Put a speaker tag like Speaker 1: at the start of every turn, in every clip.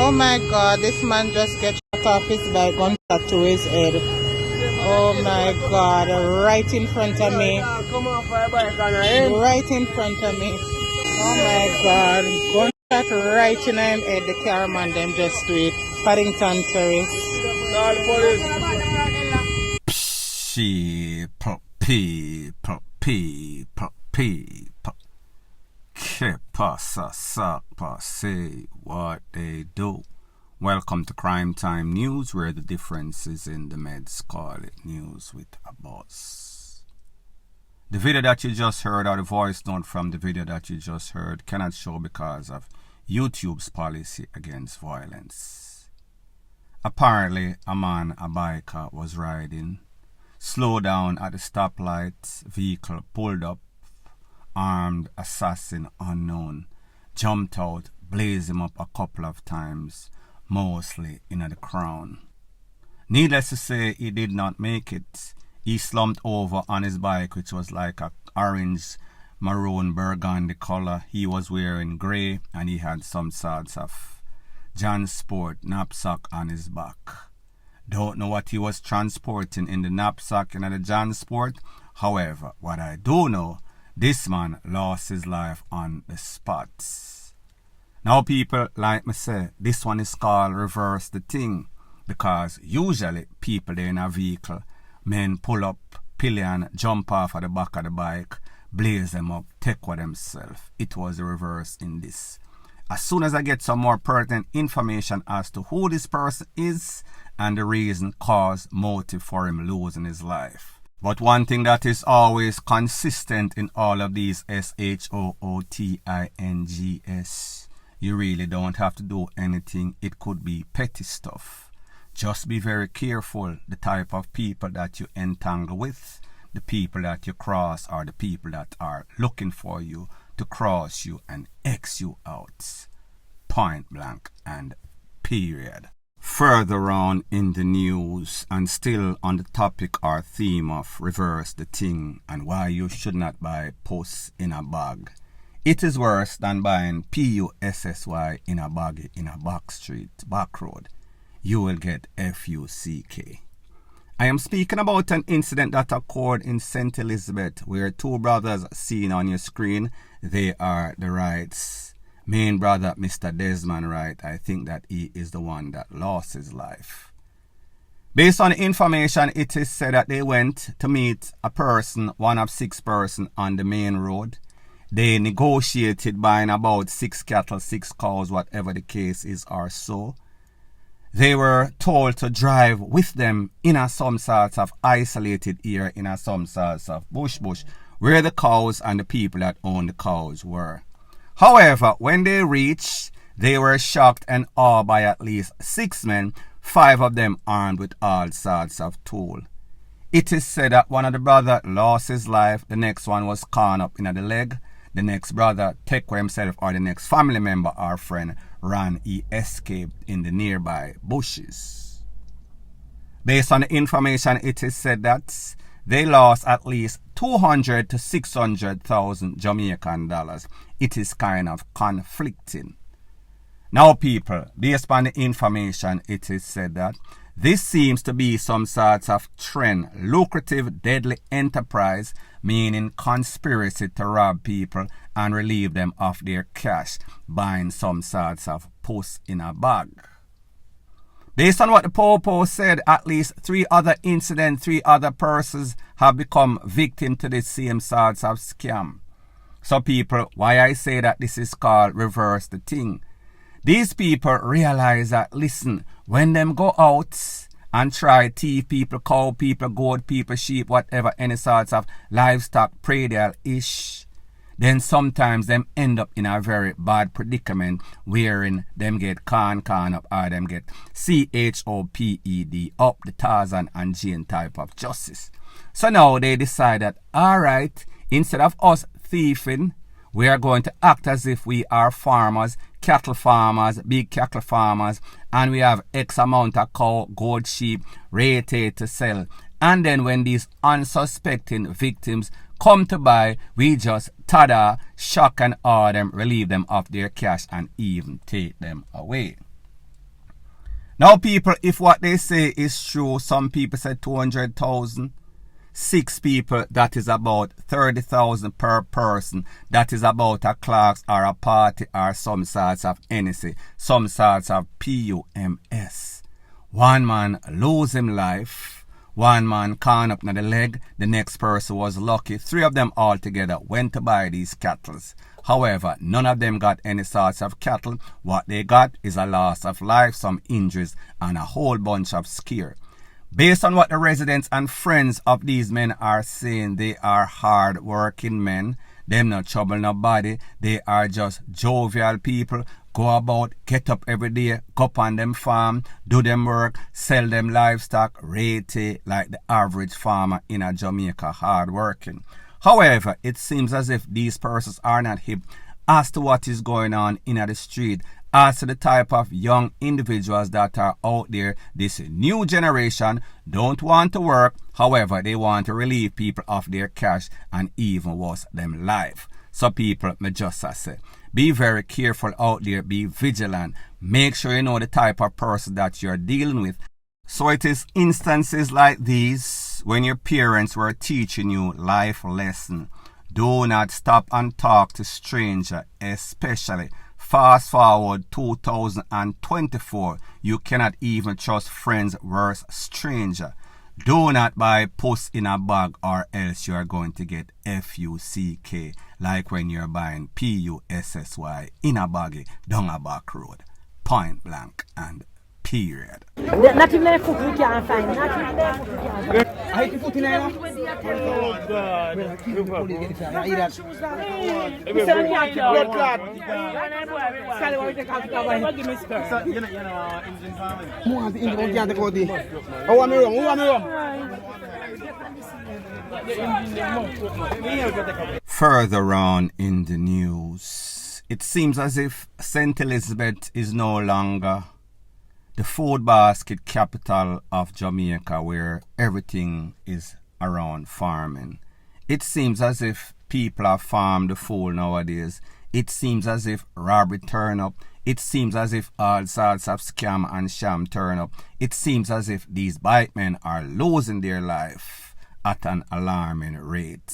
Speaker 1: Oh my God, this man just get shot off his bike, gunshot to his head. Oh my God, right in front of me. Right in front of me. Oh my God, gunshot right in him head. The cameraman them just do it. Paddington Terrace.
Speaker 2: Que pasa, sapa, say what they do. Welcome to Crime Time News, where the difference is in the meds call it news with a boss. The video that you just heard, or the voice note from the video that you just heard, cannot show because of YouTube's policy against violence. Apparently, a biker was riding, slowed down at the stoplight, vehicle pulled up, armed assassin unknown jumped out, blazed him up a couple of times, mostly in the crown. Needless to say, he did not make it. He slumped over on his bike, which was like a orange, maroon, burgundy color. He was wearing grey, and he had some sorts of JanSport knapsack on his back. Don't know what he was transporting in the knapsack and the JanSport. However, what I do know, this man lost his life on the spot. Now people, like me say, this one is called reverse the thing. Because usually people they in a vehicle, men pull up, pillion, jump off of the back of the bike, blaze them up, take with themselves. It was the reverse in this. As soon as I get some more pertinent information as to who this person is and the reason, cause, motive for him losing his life. But one thing that is always consistent in all of these SHOOTINGS, you really don't have to do anything. It could be petty stuff. Just be very careful the type of people that you entangle with, the people that you cross, or the people that are looking for you to cross you and X you out. Point blank and period. Further on in the news, and still on the topic or theme of reverse the thing and why you should not buy puss in a bag. It is worse than buying PUSSY in a bag in a back street, back road. You will get FUCK. I am speaking about an incident that occurred in St. Elizabeth, where two brothers seen on your screen. They are the Wrights. Main brother, Mr. Desmond Wright, I think that he is the one that lost his life. Based on the information, it is said that they went to meet a person, one of 6 persons on the main road. They negotiated buying about 6 cattle, 6 cows, whatever the case is or so. They were told to drive with them in some sort of isolated area, in some sort of bush, where the cows and the people that own the cows were. However, when they reached, they were shocked and awed by at least 6 men, 5 of them armed with all sorts of tools. It is said that one of the brothers lost his life, the next one was caught up in the leg, the next brother took for himself, or the next family member or friend ran, he escaped in the nearby bushes. Based on the information, it is said that they lost at least 200 to 600,000 Jamaican dollars. It is kind of conflicting. Now people, based on the information, it is said that this seems to be some sort of trend, lucrative, deadly enterprise, meaning conspiracy to rob people and relieve them of their cash, buying some sorts of puss in a bag. Based on what the Popo said, at least 3 other incidents, 3 other persons have become victim to this same sorts of scam. So people, why I say that this is called reverse the thing. These people realize that, listen, when them go out and try thief people, cow people, goat people, sheep, whatever, any sorts of livestock, predial-ish, then sometimes them end up in a very bad predicament wherein them get con up, or them get CHOPED, up the Tarzan and Jane type of justice. So now they decide that, alright, instead of us thieving, we are going to act as if we are farmers, cattle farmers, big cattle farmers, and we have X amount of cow, goat, sheep rated to sell. And then when these unsuspecting victims come to buy, we just tada, shock and awe them, relieve them of their cash, and even take them away. Now, people, if what they say is true, some people say 200,000. 6 people, that is about 30,000 per person. That is about a Clarks or a party or some sorts of NSA, some sorts of PUMS. One man lose him life. One man caught up in the leg. The next person was lucky. 3 of them all together went to buy these cattle. However, none of them got any sorts of cattle. What they got is a loss of life, some injuries, and a whole bunch of scare. Based on what the residents and friends of these men are saying, they are hard-working men. Them not trouble nobody. They are just jovial people. Go about, get up every day, go up on them farm, do them work, sell them livestock, rate like the average farmer in a Jamaica, hard-working. However, it seems as if these persons are not hip as to what is going on in the street, as to the type of young individuals that are out there. This new generation don't want to work. However, they want to relieve people of their cash and even worse, them life. So people, me just say, be very careful out there, be vigilant. Make sure you know the type of person that you're dealing with. So it is instances like these when your parents were teaching you life lesson. Do not stop and talk to stranger, especially fast forward 2024. You cannot even trust friends versus stranger. Do not buy puss in a bag or else you are going to get FUCK, like when you're buying PUSSY in a baggy down a back road. Point blank and period.
Speaker 3: Not even a foot you can't find. Not even a foot you can't find.
Speaker 4: I hate the foot in there.
Speaker 3: Oh, God.
Speaker 2: Further on in the news, it seems as if St. Elizabeth is no longer the food basket capital of Jamaica, where everything is around farming. It seems as if people are farmed the fool nowadays. It seems as if robbery turn up. It seems as if all sorts of scam and sham turn up. It seems as if these bike men are losing their life at an alarming rate.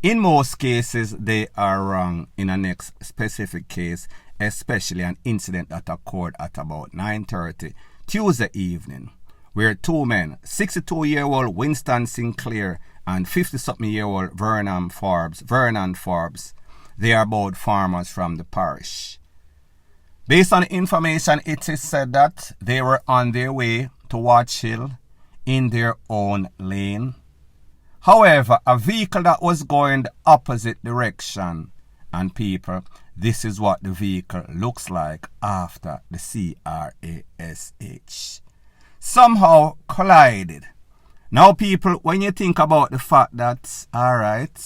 Speaker 2: In most cases, they are wrong. In the next specific case, especially an incident that occurred at about 9:30 Tuesday evening, where 2 men, 62-year-old Winston Sinclair and 50-something-year-old Vernon Forbes, they are both farmers from the parish. Based on information, it is said that they were on their way to Watch Hill in their own lane. However, a vehicle that was going the opposite direction, and people, this is what the vehicle looks like after the crash, somehow collided. Now people, when you think about the fact that, alright,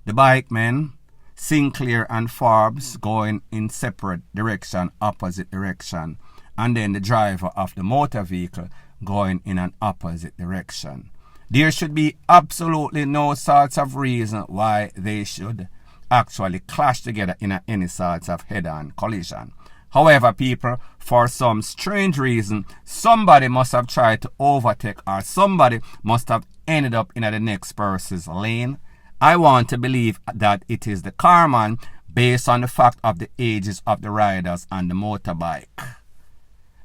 Speaker 2: the bike men, Sinclair and Forbes, going in separate direction, opposite direction, and then the driver of the motor vehicle going in an opposite direction, there should be absolutely no sorts of reason why they should actually clash together in any sorts of head-on collision. However, people, for some strange reason, somebody must have tried to overtake, or somebody must have ended up in the next person's lane. I want to believe that it is the carman, based on the fact of the ages of the riders on the motorbike.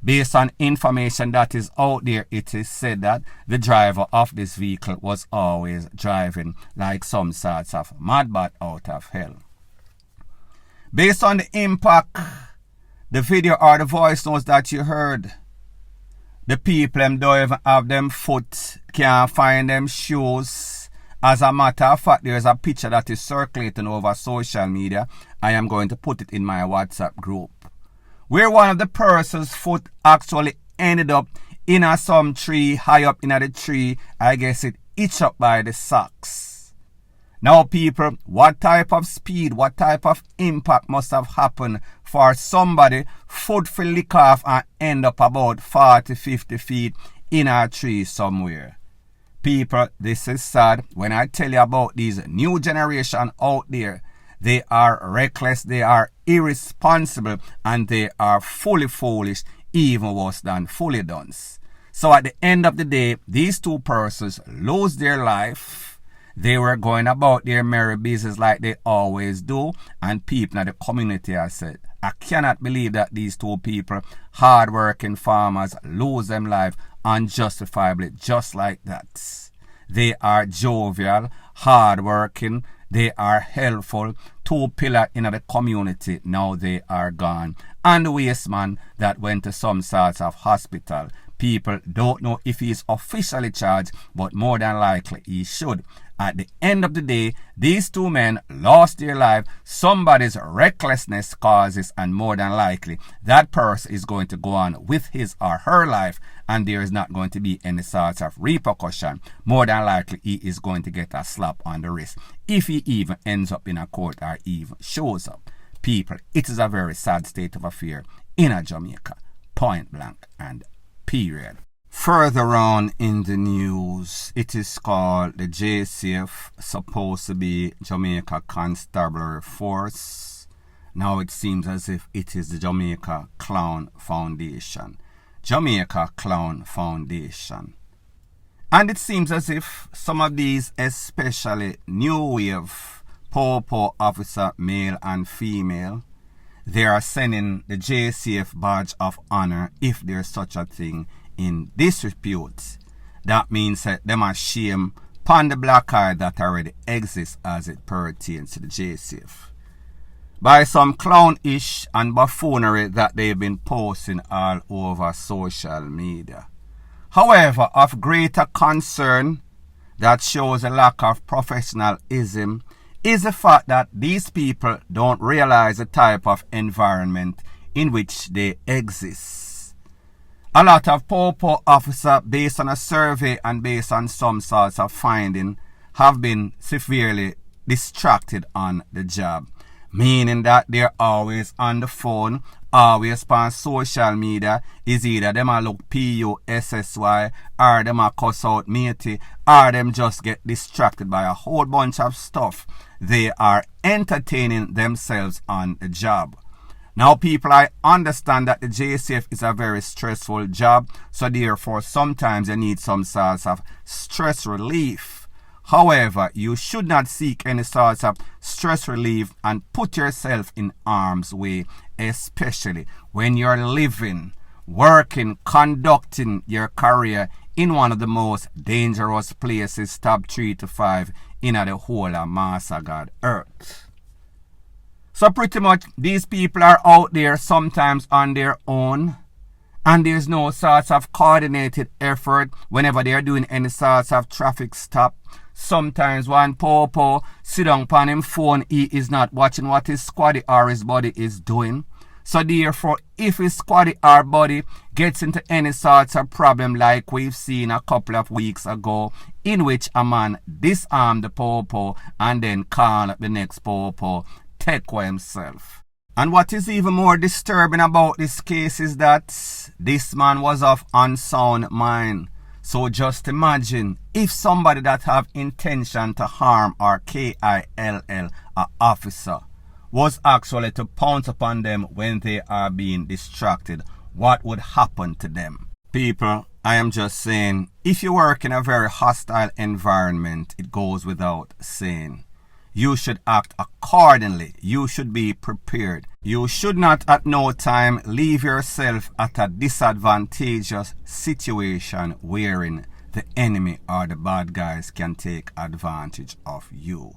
Speaker 2: Based on information that is out there, it is said that the driver of this vehicle was always driving like some sorts of madbat out of hell. Based on the impact, the video or the voice notes that you heard, the people them don't even have them foot, can't find them shoes. As a matter of fact, there is a picture that is circulating over social media. I am going to put it in my WhatsApp group, where one of the person's foot actually ended up in some tree, high up in the tree. I guess it itched up by the socks. Now people, what type of speed, what type of impact must have happened for somebody foot to lick off and end up about 40-50 feet in a tree somewhere? People, this is sad. When I tell you about these new generation out there, they are reckless, they are irresponsible, and they are fully foolish. even worse than fully done. So at the end of the day, these two persons lose their life. They were going about their merry business like they always do, and people in the community have said, I cannot believe that these two people, hard-working farmers, lose them life unjustifiably just like that. They are jovial, hard-working, they are helpful, two pillars in the community, now they are gone. And the waste man that went to some sorts of hospital, people don't know if he is officially charged, but more than likely he should. At the end of the day, these two men lost their life. Somebody's recklessness causes, and more than likely, that person is going to go on with his or her life, and there is not going to be any sort of repercussion. More than likely, he is going to get a slap on the wrist, if he even ends up in a court or even shows up. People, it is a very sad state of affair in Jamaica, point blank and period. Further on in the news, it is called the JCF, supposed to be Jamaica Constabulary Force. Now it seems as if it is the Jamaica Clown Foundation. Jamaica Clown Foundation. And it seems as if some of these, especially new wave POPO officer, male and female, they are sending the JCF badge of honor, if there's such a thing, in disrepute. That means that them are shame upon the black eye that already exists as it pertains to the JCF, by some clownish and buffoonery that they've been posting all over social media. However, of greater concern that shows a lack of professionalism is the fact that these people don't realize the type of environment in which they exist. A lot of POPO officers, based on a survey and based on some sorts of finding, have been severely distracted on the job. Meaning that they're always on the phone, always on social media. Is either them a look PUSSY, or them a cuss out matey, or them just get distracted by a whole bunch of stuff. They are entertaining themselves on the job. Now, people, I understand that the JCF is a very stressful job, so therefore sometimes you need some sorts of stress relief. However, you should not seek any sorts of stress relief and put yourself in harm's way, especially when you're living, working, conducting your career in one of the most dangerous places, top 3 to 5 in the whole of Master God earth. So pretty much these people are out there sometimes on their own, and there's no sorts of coordinated effort whenever they're doing any sorts of traffic stop. Sometimes one POPO sit down upon him phone, he is not watching what his squaddy or his body is doing. So therefore, if his squaddy or body gets into any sorts of problem like we've seen a couple of weeks ago, in which a man disarmed the POPO and then called up the next POPO, Tekwa himself. And what is even more disturbing about this case is that this man was of unsound mind. So just imagine if somebody that have intention to harm or KILL a officer was actually to pounce upon them when they are being distracted, what would happen to them? People, I am just saying, if you work in a very hostile environment, it goes without saying, you should act accordingly. You should be prepared. You should not at no time leave yourself at a disadvantageous situation wherein the enemy or the bad guys can take advantage of you.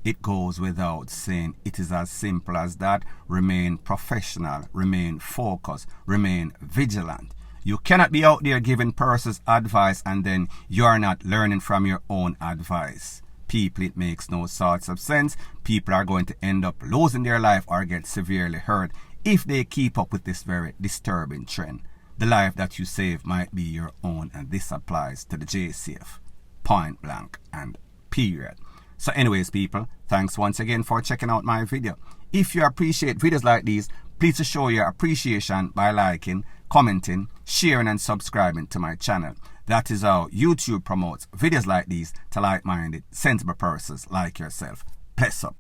Speaker 2: It goes without saying. It is as simple as that. Remain professional, remain focused, remain vigilant. You cannot be out there giving persons advice and then you are not learning from your own advice. People, it makes no sorts of sense. People are going to end up losing their life or get severely hurt if they keep up with this very disturbing trend. The life that you save might be your own, and this applies to the JCF. Point blank and period. So anyways, people, thanks once again for checking out my video. If you appreciate videos like these, please show your appreciation by liking, commenting, sharing and subscribing to my channel. That is how YouTube promotes videos like these to like-minded, sensible persons like yourself. Bless up.